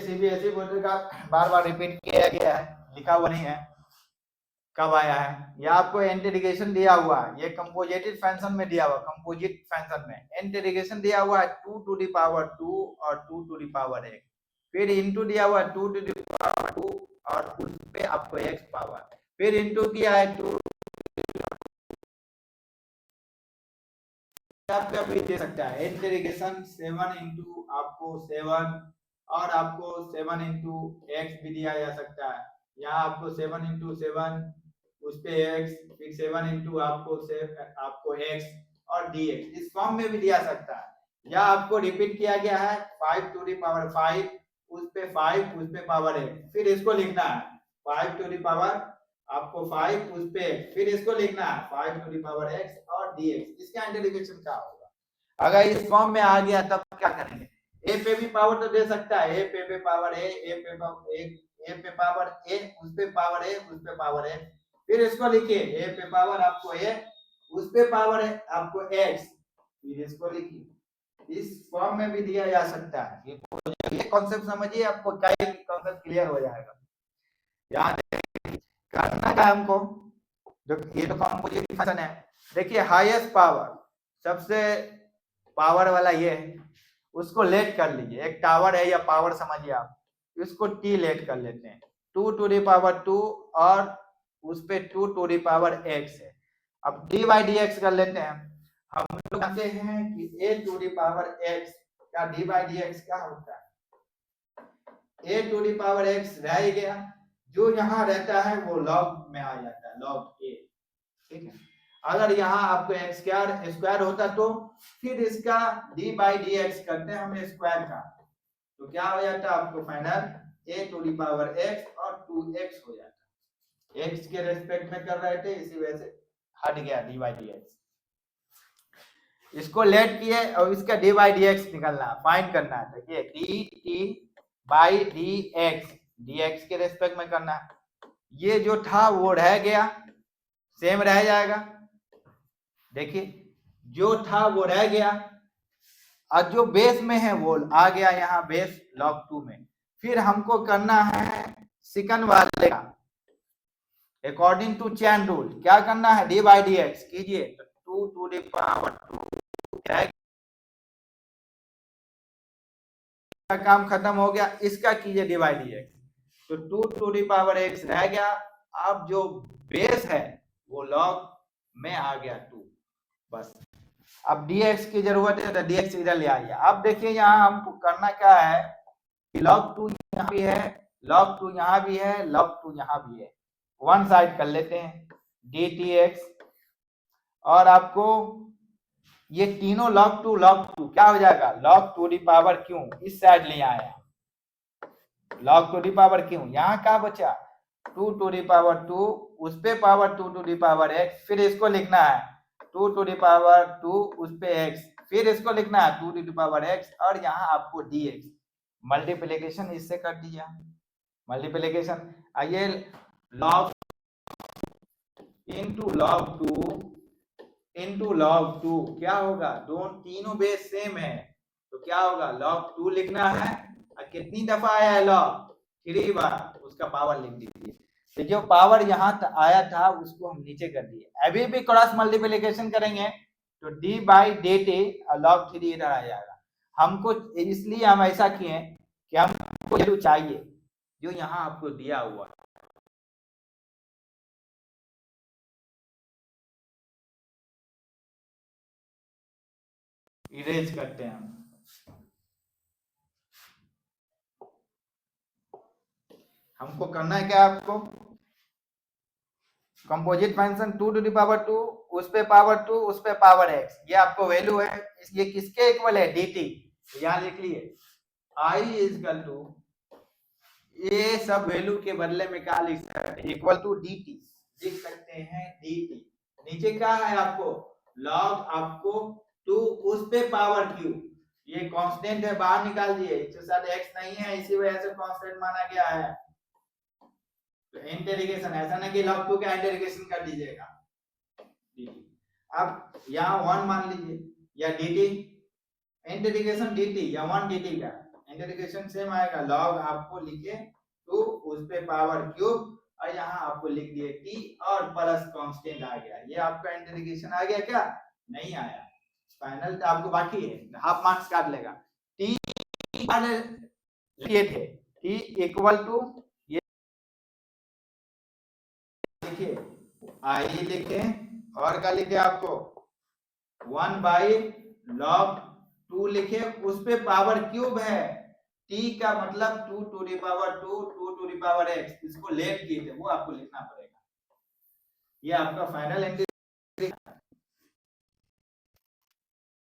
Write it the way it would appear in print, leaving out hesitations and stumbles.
CBSE board का बार बार repeat किया गया है, लिखा हुआ नहीं है कब आया है। या आपको इंटीग्रेशन दिया हुआ है, ये कंपोजिटेड फंक्शन में दिया हुआ, कंपोजिट फंक्शन में इंटीग्रेशन दिया हुआ है 2 टू द पावर 2 और 2 टू द पावर x, फिर इनटू दिया हुआ है 2 टू द पावर 2 और उस पे आपको x पावर, फिर इनटू किया है 2 आपका भी दे सकता है इंटीग्रेशन 7 इंटू आपको 7 और आपको 7 इंटू एक्स भी दिया जा सकता है। यहाँ आपको 7 इंटू 7 उस पे x, फिर 7 इंटू आपको x और dx इस फॉर्म में भी दिया सकता है। या आपको रिपीट किया गया है 5 टू द पावर 5 उस पे 5 उस पे पावर x, फिर इसको लिखना है 5 टू द पावर आपको 5 उस पे, फिर इसको लिखना है 5 टू द पावर x और dx। इसका इंटीग्रेशन क्या होगा? अगर इस फॉर्म में आ गया तब क्या करेंगे? a पे भी पावर तो दे सकता है, a पे पावर a, a पे पावर a उस पे पावर a उस पे पावर a, फिर इसको लिखिए a पे पावर आपको a उस पे पावर है आपको x, फिर इसको लिखिए। इस फॉर्म में भी दिया जा सकता है। ये कॉन्सेप्ट समझिए, आपको कई कॉन्सेप्ट क्लियर हो जाएगा। याद करना है हमको, जो ये तो कंपोजिट फंक्शन है। देखिए हाईएस्ट पावर, सबसे पावर वाला ये है, उसको लेट कर लीजिए। एक टावर है या पावर समझिए आप, इसको t लेट कर लेते हैं 2 टू द पावर 2 और उस पे 2 टू द पावर x है। अब d बाई डी एक्स कर लेते हैं। हम लोग जानते हैं कि a to the power x का d बाई डी एक्स क्या होता है? a to the power x रह गया, जो यहाँ रहता है वो log में आ जाता है, log a, ठीक है। अगर यहाँ आपको x स्क्वायर होता तो फिर इसका d बाई डी एक्स करते हैं हम स्क्वायर का, तो क्या हो जाता है आपको final a to the power x और 2x हो जाता। x के रेस्पेक्ट में कर रहे थे, इसी वजह से हट गया d बाई डी एक्स। इसको लेट किए और इसका d बाई डी एक्स निकलना, फाइंड करना है। देखिए dt बाई डी एक्स के रेस्पेक्ट में करना है। ये जो था वो रह गया, सेम रह जाएगा। देखिए जो था वो रह गया और जो बेस में है वो आ गया यहाँ बेस log 2 में। फिर हमको करना है सेकंड वाले का अकॉर्डिंग टू चैन रूल। क्या करना है? d बाई डी एक्स कीजिए, 2 टू द पावर 2 का काम खत्म हो गया। इसका कीजिए d बाई डी एक्स, तो 2 टू द पावर x रह गया। अब जो बेस है वो log में आ गया 2, बस। अब dx की जरूरत है तो dx इधर ले आइए। अब देखिए यहाँ हमको करना क्या है कि log 2 यहाँ भी है, log 2 यहाँ भी है, log 2 यहाँ भी है, वन साइड कर लेते हैं dtx। और आपको ये तीनों log 2 क्या हो जाएगा? log 2 दी पावर क्यों इस साइड ले आया, log 2 दी पावर क्यों, यहाँ क्या बचा 2 टू दी पावर 2 उस पे power 2 to the power x, फिर इसको लिखना है 2 टू दी पावर 2 उस पे x, फिर इसको लिखना है 2 टू दी पावर x और यहाँ आपको dx। मल्टीप्लिकेशन इससे कर दिया, मल्टीप्लिकेशन आइए log इनटू log 2 क्या होगा? तीनों बेस सेम है तो क्या होगा? log 2 लिखना है और कितनी दफा आया है log? 3 बार, उसका पावर लिख दीजिए। तो जो पावर यहाँ आया था उसको हम नीचे कर दिए। अभी भी क्रॉस मल्टीप्लिकेशन करेंगे तो d बाई डी टी और log 3 इधर आ जाएगा। हमको इसलिए हम ऐसा किए कि हमको वैल्यू चाहिए जो यहाँ आपको दिया हुआ है। इरेज करते हैं हम। हमको करना है क्या? आपको composite function 2 to the power 2 उस पे पावर 2 उस पे पावर x, ये आपको वैल्यू है, ये किसके इक्वल है? dt। तो यहाँ लिख लिए i इज इक्वल टू, ये सब वैल्यू के बदले में क्या लिख सकते हैं? इक्वल टू dt लिख सकते हैं dt। नीचे क्या है आपको? log आपको 2 उस पे पावर q, ये कांस्टेंट है, बाहर निकाल दिए, इसके साथ x नहीं है इसी वजह से कांस्टेंट माना गया है। तो इंटीग्रेशन ऐसा ना कि log 2 का इंटीग्रेशन कर दीजिएगा dt। अब यहाँ 1 मान लीजिए या dt, इंटीग्रेशन dt या 1 dt का इंटीग्रेशन सेम आएगा, log आपको लिखे 2 उस पे पावर क्यूब और यहाँ आपको लिख दिए t और प्लस कांस्टेंट आ गया। ये आपका इंटीग्रेशन आ गया क्या? नहीं आया। फाइनल आपको बाकी है, हाफ मार्क्स काट लेगा। t ये थे t इक्वल टू ये लिखिए i लिखे और क्या लिखे आपको 1 बाई log 2 लिखे, उस पे पावर क्यूब है, t का मतलब 2 to the power 2 2 to the power x, इसको लेट किए थे वो आपको लिखना पड़ेगा। ये आपका फाइनल